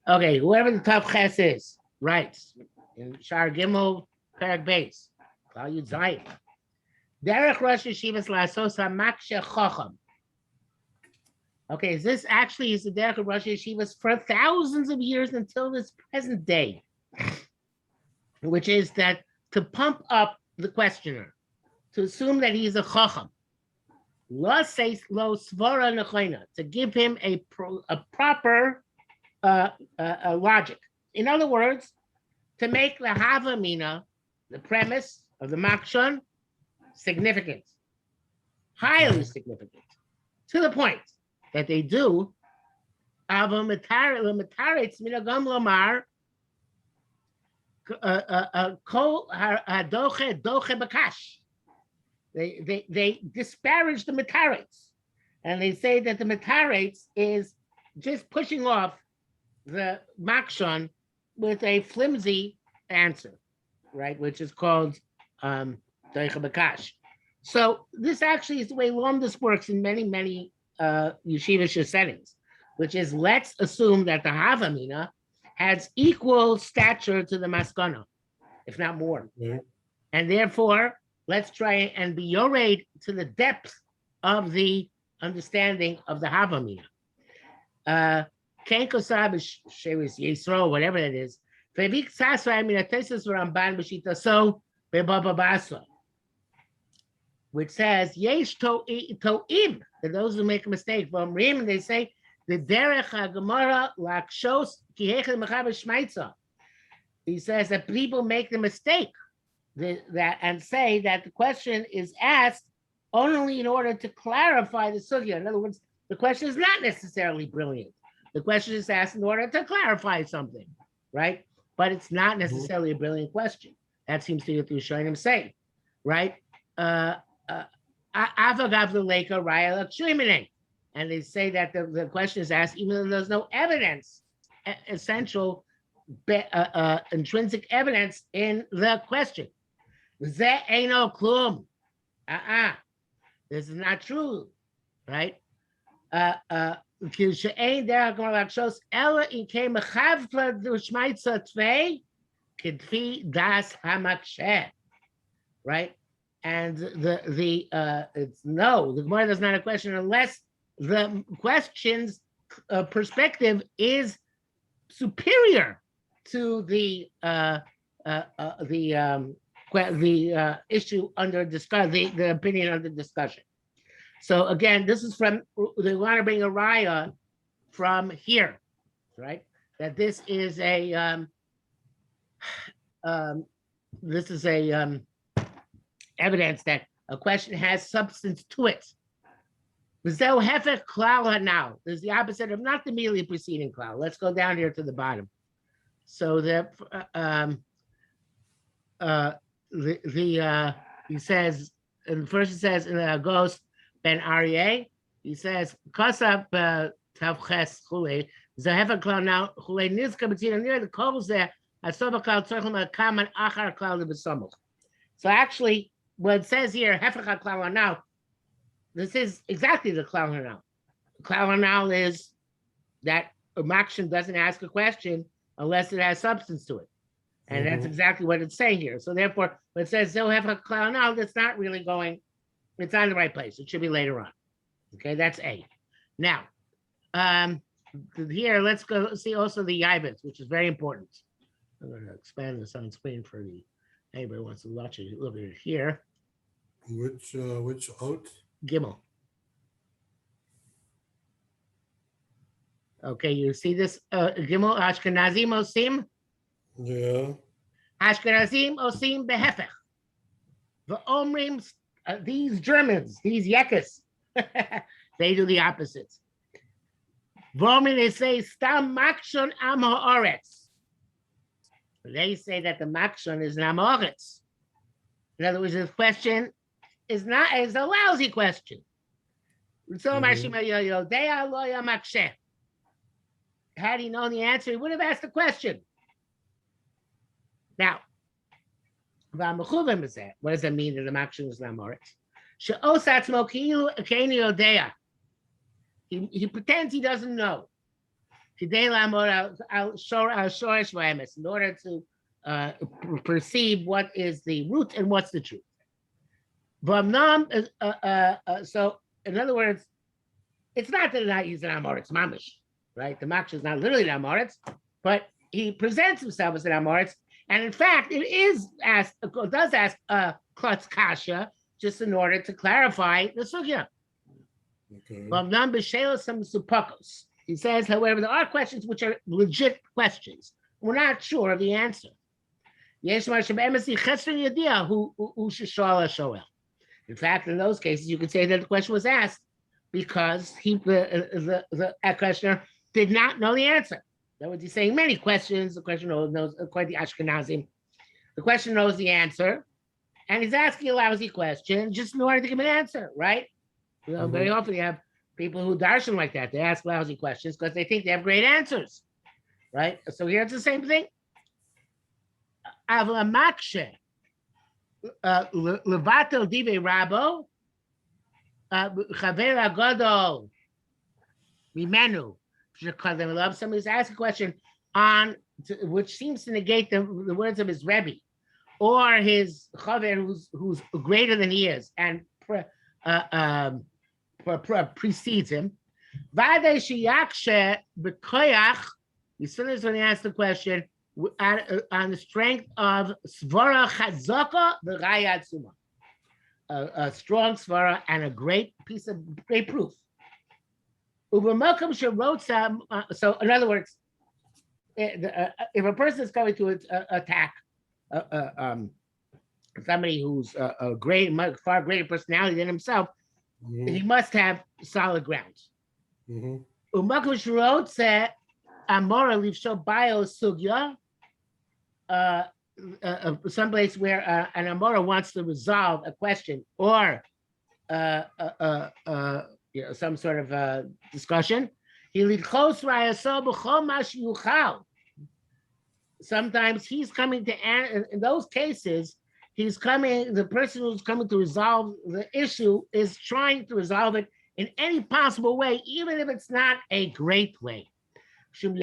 Okay, whoever the top ches is, writes in Shar Gimel Perek Beis, Klal Yud Zayin. Derech Roshe Yeshivos Lasos HaMakshe Chacham. Okay, this actually is the Derech of Roshe Yeshivos for thousands of years until this present day, which is that to pump up the questioner, to assume that he's a Chacham. Lo says lo svara nechoina, to give him a proper logic. In other words, to make the Hava Amina, the premise of the Makshon, significant, highly significant, to the point that they do Ava Mataretz Minagam Lomar Kol Doche Bakash. They disparage the Mataretz, and they say that the Mataretz is just pushing off the Makshon with a flimsy answer, right? Which is called Doche Bakash. So this actually is the way Lomdus works in many yeshivish settings, which is let's assume that the Hava Amina has equal stature to the Maskanah, if not more. Yeah. And therefore, let's try and be yored to the depth of the understanding of the Hava Amina. Kenkosab is Shevis Yisro, whatever that is. Vevik Sasra Amina Tesis Ramban B'Shita So Bebababasa, which says Yesh To'im, that those who make a mistake from Rim, they say the Derech HaGemara Lakshos Kihechel Mechaber Shmaitza. He says that people make the mistake that and say that the question is asked only in order to clarify the sugya. In other words, the question is not necessarily brilliant. The question is asked in order to clarify something, right? But it's not necessarily a brilliant question. That seems to be what the Rishonim say, right? And they say that the question is asked even though there's no evidence, essential intrinsic evidence in the question. This is not true, right? Right? And it's no, the Gemara does not a question unless the question's perspective is superior to the issue under discussion, the opinion under discussion. So again, this is from, they want to bring a raya from here, right? That this is a evidence that a question has substance to it. There's the opposite of not the immediately preceding klal. Let's go down here to the bottom. So he says, and first it says in the Ghost Ben Aryeh, he says Kasab Tavches Chule Zahefa Klal now Chule Nizka B'Tzina near the calls there Asova Klal Tzorchim Kaman Achar Klal B'Samuch. So actually, what it says here Hefecha Klal now, this is exactly the Klal Hanal. Klal Hanal is that a Makshan doesn't ask a question unless it has substance to it. And that's exactly what it's saying here. So therefore, when it says they'll have a Klal Hanal, that's not really going, it's not in the right place. It should be later on. Okay, that's A. Now, here, let's go see also the Yibet, which is very important. I'm going to expand this on screen for the, anybody wants to watch it a little bit here. Which oat? Gimel. Okay, you see this Gimel Ashkenazim Osim? Yeah. Ashkenazim Osim Behefech. The Omrim, these Germans, these Yekas, they do the opposite. Vomri, they say Stam Makshon Am Ha'aretz. They say that the Makshon is an Am Ha'aretz. In other words, this question is a lousy question. So had he known the answer, he would have asked the question. Now, what does that mean that the Makshon is an Am Ha'aretz? He pretends he doesn't know. in order to perceive what is the root and what's the truth. So, in other words, it's not that he's an Amoritz Mamish, right? The Maksh is not literally an Amoritz, but he presents himself as an Amoritz. And in fact, it does ask Klutz Kasha just in order to clarify the Sugya. Okay. He says, however, there are questions which are legit questions. We're not sure of the answer. In fact, in those cases, you could say that the question was asked because the questioner did not know the answer. That was he's saying many questions. The question knows quite the Ashkenazim. The question knows the answer, and he's asking a lousy question just in order to give an answer, right? Very often you have people who darshan like that. They ask lousy questions because they think they have great answers, right? So here's the same thing. Avlamakshe levato dive rabo chaver agadol mimenu. Somebody's asking a question which seems to negate the words of his Rebbe or his chaver who's greater than he is and precedes him. He's finished when he asked the question on the strength of svara chazaka v'raya tzuma, a strong svara and a great piece of great proof. So in other words, if a person is going to attack somebody who's a far greater personality than himself, he must have solid grounds. Someplace where an Amora wants to resolve a question or some sort of discussion. Sometimes he's coming to, in those cases, the person who's coming to resolve the issue is trying to resolve it in any possible way, even if it's not a great way. In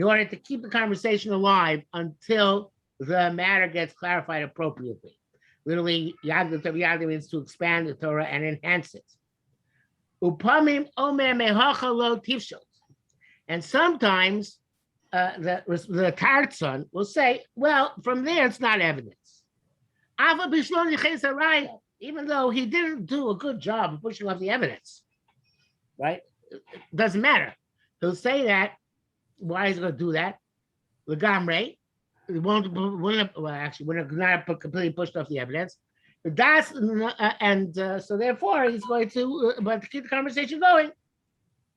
order to keep the conversation alive until the matter gets clarified appropriately. Literally, Yagdil means to expand the Torah and enhance it. And sometimes the Tarzan will say, well, from there it's not evidence. Even though he didn't do a good job of pushing off the evidence, right? It doesn't matter. He'll say that. Why is he going to do that? Legamre. It won't not completely pushed off the evidence. So therefore he's going to, but to keep the conversation going,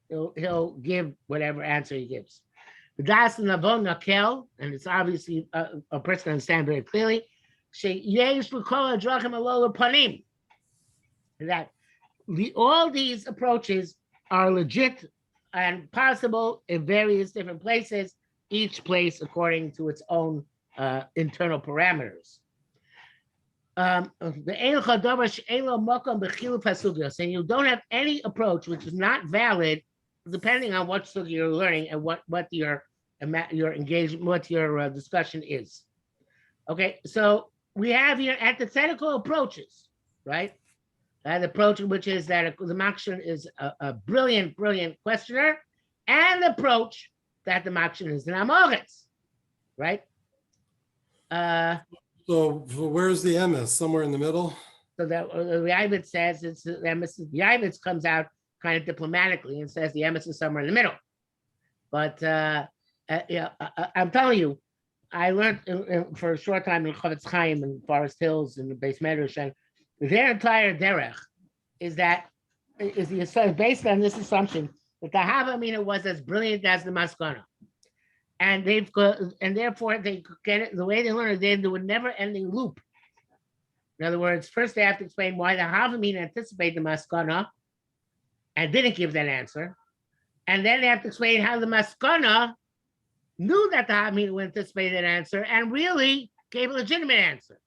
he'll give whatever answer he gives. Das navon nakel, and it's obviously a person can understand very clearly. That all these approaches are legit and possible in various different places, each place according to its own internal parameters. And you don't have any approach which is not valid, depending on what sugya you're learning and what your engagement, what your discussion is. Okay, so we have here antithetical approaches, right? An approach which is that the Makshan is a brilliant questioner, and the approach that the Makshan is an Amoritz, right? So where's the emes? Somewhere in the middle? So that the Yavitz says it's the emes. The Yavitz comes out kind of diplomatically and says the emes is somewhere in the middle. But I'm telling you, I learned for a short time in Chavetz Chaim and Forest Hills and the Beis Medrash, and their entire Derech is based on this assumption that the Hava Amina was as brilliant as the Maskanah. And therefore they could get it the way they learned it, they would never ending loop. In other words, first they have to explain why the Hava Amina anticipated the Maskanah and didn't give that answer. And then they have to explain how the Maskanah knew that the Hava Amina would anticipate that answer and really gave a legitimate answer.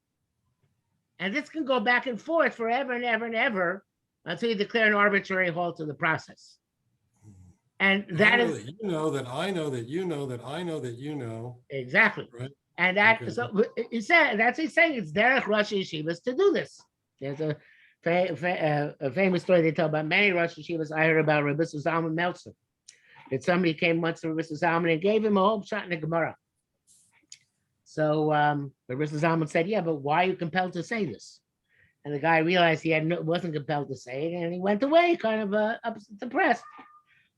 And this can go back and forth forever and ever and ever until you declare an arbitrary halt to the process. And I that know is that you know that I know that you know that I know that you know. exactly. Right. And that Okay. so he said that's he's saying it's Derech Roshe Yeshivos to do this. There's a famous story they tell about many Rosh Yeshivos. I heard about Rabbi Zalman Meltzer. That somebody came once to Rabbi Zalman and gave him a whole shot in the Gemara. So Rabbi Zalman said, "Yeah, but why are you compelled to say this?" And the guy realized he wasn't compelled to say it, and he went away, kind of depressed.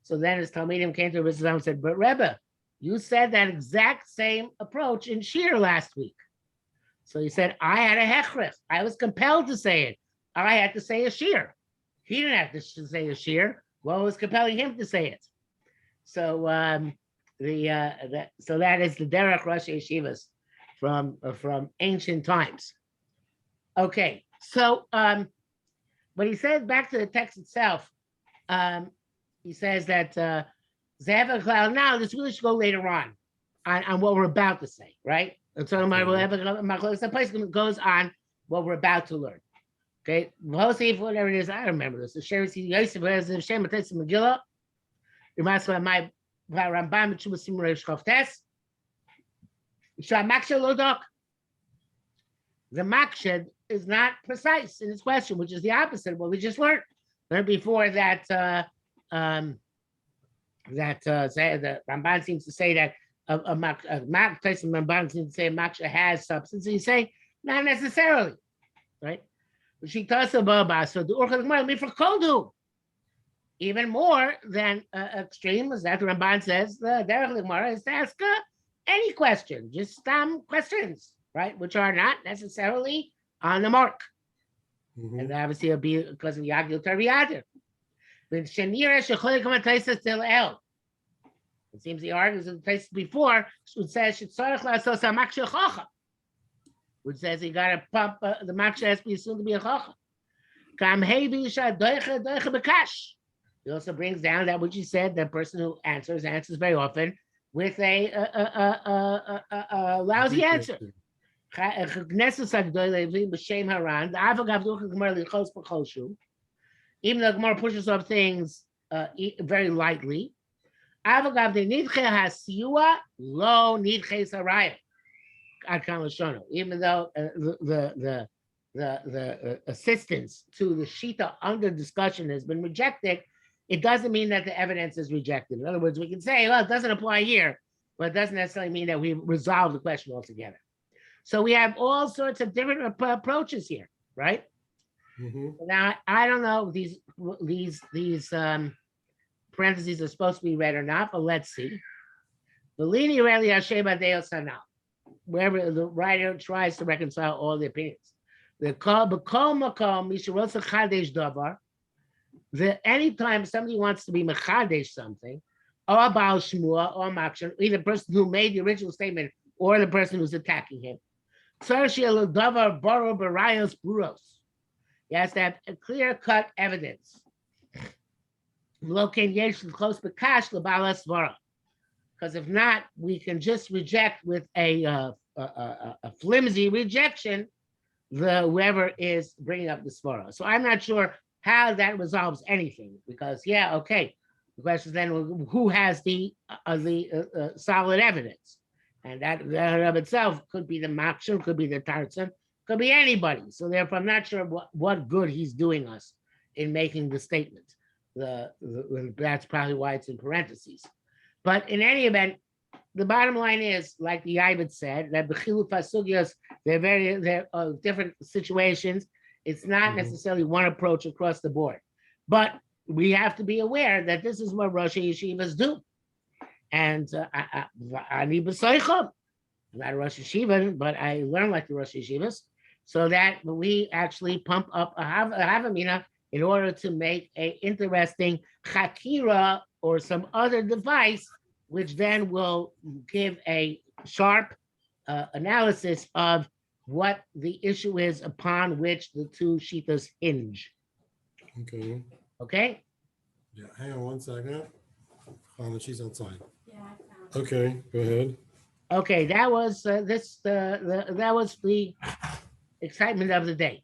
So then his Talmidim came to Rabbi Zalman and said, "But Rebbe, you said that exact same approach in shiur last week." So he said, "I had a hechref. I was compelled to say it. I had to say a shiur. He didn't have to say a shiur. What was compelling him to say it?" So so that is the Derech Roshe Yeshivos from ancient times. Okay, so but he says back to the text itself. He says that now this really should go later on what we're about to say, right? And so the place goes on what we're about to learn. Okay, whatever it is, I don't remember this. The Shem Matetz Megillah. Reminds me of my Rambam Chumasim Reish Chavtes. Shamaksha Lodok. The makshed is not precise in its question, which is the opposite of what we just learned. Learned before that the Ramban seems to say that Ramban seems to say maksha has substance. He's saying not necessarily, right? She does about so the Urcha Gemara for Koldu. Even more than extreme is that the Ramban says the Derech Gemara is to ask any question, just questions, right, which are not necessarily on the mark. Mm-hmm. And obviously it'll be because of Yagil Tariyadir. It seems he argues in the place before, which says which says he got to pump the maksha has to be assumed to be a chacham. He also brings down that which he said, the person who answers very often with a lousy answer. Even though Gemara pushes off things very lightly, even though the assistance to the shita under discussion has been rejected, it doesn't mean that the evidence is rejected. In other words, we can say, well, it doesn't apply here, but it doesn't necessarily mean that we resolve the question altogether. So we have all sorts of different approaches here, right? Mm-hmm. Now, I don't know if these parentheses are supposed to be read or not, but let's see. Wherever the writer tries to reconcile all the opinions. Anytime somebody wants to be mechadesh something, or Baal Shmuel, or Makshan, either the person who made the original statement or the person who's attacking him, he has to have a clear-cut evidence. Because if not, we can just reject with a flimsy rejection whoever is bringing up the svara. So I'm not sure how that resolves anything, because the question is then who has the solid evidence, and that of itself could be the makshir, could be the tartzin, could be anybody. So therefore, I'm not sure what good he's doing us in making the statement. That's probably why it's in parentheses. But in any event, the bottom line is, like the Yavit said, that the chiluf hasugyos, they're different situations. It's not necessarily one approach across the board, but we have to be aware that this is what Roshe Yeshivos do. And I'm not a Rosh Yeshiva, but I learned like the Rosh Yeshivos, so that we actually pump up a Amina in order to make an interesting chakira or some other device, which then will give a sharp analysis of what the issue is upon which the two shitas hinge. Okay. Okay? Yeah, hang on one second. She's outside. Yeah. Okay, go ahead. Okay, that was that was the excitement of the day.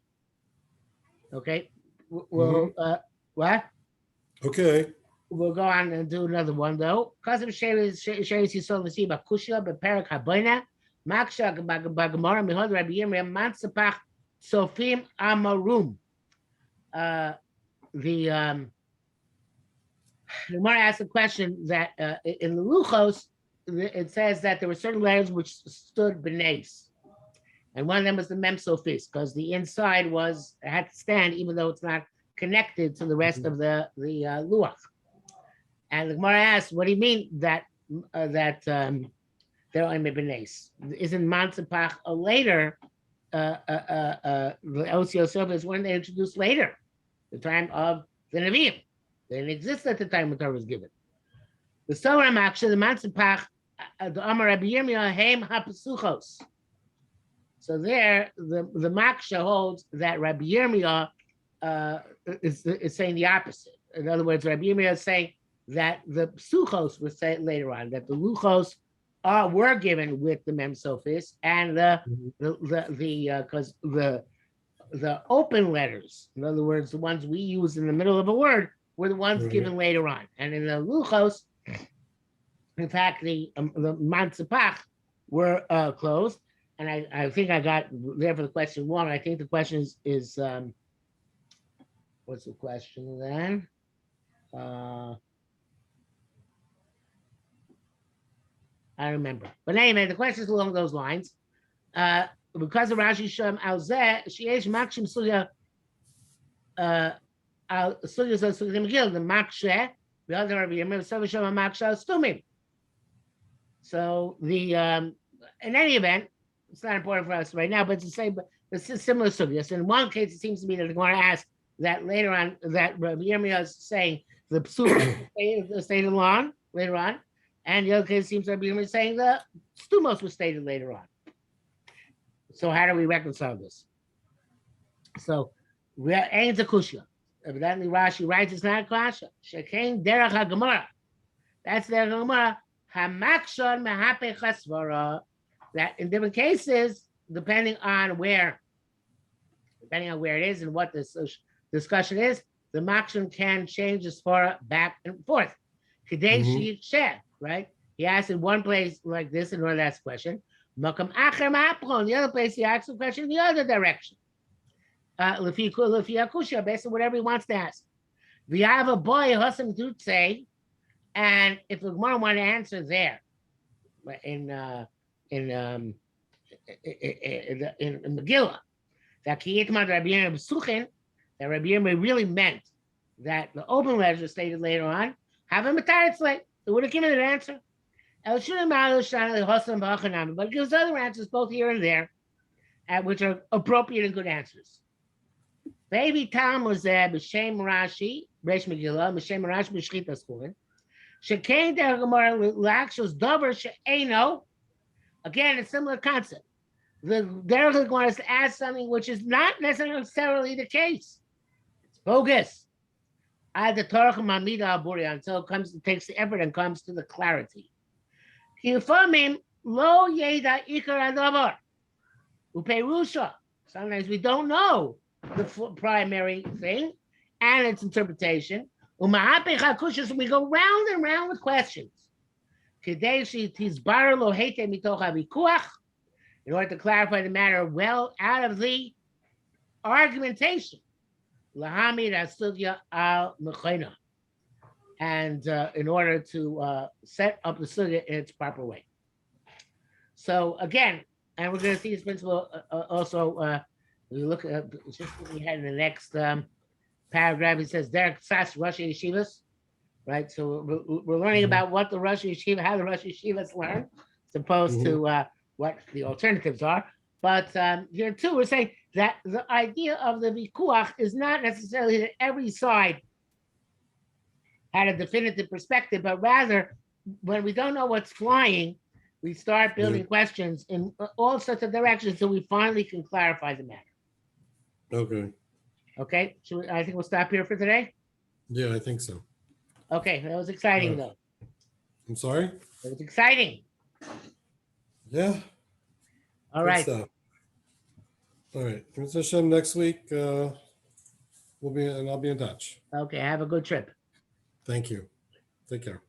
Okay. Well, what? Okay. we'll go on and do another one though. Because of Sheris Yisrael Nasiba Kushia Beperak Haboina Maksha Bagamara Mihod Rabbi Yirmiyah Mansapach Sofim Amarum. The Gemara asked a question that in the Luchos it says that there were certain letters which stood beneath, and one of them was the Mem Sofis because the inside had to stand even though it's not connected to the rest of the Luach. And the Gemara asked, what do you mean that they're only beneath? Isn't Mansapach a later the Osiosov is one they introduced later, the time of the Nevi'im. They didn't exist at the time when Torah was given. The Torah Maksha, the Mansapach, the Amar Rabbi Yirmiyah, Heim HaPesuchos. So there, the Maksha holds that Rabbi Yirmiyah is saying the opposite. In other words, Rabbi Yirmiyah is saying that the Psuchos were said later on, that the Luchos were given with the Mem Sophis, and because the open letters, in other words, the ones we use in the middle of a word, were the ones given later on. And in the Luchos, in fact, the Mansapach were closed. And I think I got there for the question one. I think the question is what's the question then? I remember. But anyway, the question is along those lines. Because of Rashi Shem Al Zeh, Sheyesh Makshim Sugya Al Sugya Sugya Megil, the Makshe, the other Rabbi Yirmiyah, Shem Makshe Stumim. So the in any event, it's not important for us right now, but it's the same, but it's a similar sugya. So in one case, it seems to me that the Gemara asked that later on, that Rabbi Yirmiyah is saying the psuch stated on later on, and the other case seems Rabbi Yirmiyah is saying the stumos was stated later on. So how do we reconcile this? So we ain't a kushya. Evidently, Rashi writes it's not a kasha. Shekain derech haGemara. That's derech haGemara. Hamakshon mehape chasvara. That in different cases, depending on where it is and what the discussion is, the makshon can change the svara back and forth. Kadesh sheh, right? He asked in one place like this in order to ask a question. Makam acher ma'apron. The other place he asks a question in the other direction. Lefi akusha, based on whatever he wants to ask. V'yava boy hosam say, and if the Gemara want to answer there, in Megillah, that Rabbi Yirmiyah really meant that the open letters were stated later on. Have a mataritz, it would have given an answer. But it gives other answers both here and there, which are appropriate and good answers. Baby Tom was there, B'Shem Rashi, Reish Megillah, B'Shem Rashi, B'Shchita Schulin. Shekain der Gemara l'akshos davar she'eno. Again, a similar concept. The Derech wants to add something which is not necessarily the case. It's bogus. The Torah Amina until it takes the effort and comes to the clarity. Sometimes we don't know the primary thing and its interpretation. We go round and round with questions. In order to clarify the matter well out of the argumentation. And in order to set up the sugya in its proper way. So again, and we're going to see this principle also, we look at just what we had in the next paragraph. It says Derech Sas Roshe Yeshivos, right? So we're learning about what the Roshe Yeshiva, how the Roshe Yeshivos learn, as opposed to what the alternatives are. But here too, we're saying that the idea of the vikuach is not necessarily that every side had a definitive perspective, but rather when we don't know what's flying, we start building questions in all sorts of directions so we finally can clarify the matter. Okay. Okay, I think we'll stop here for today. Yeah, I think so. Okay, that was exciting though. I'm sorry? It was exciting. Yeah. All right. Stuff. All right. Hashem, next week I'll be in touch. Okay, have a good trip. Thank you. Take care.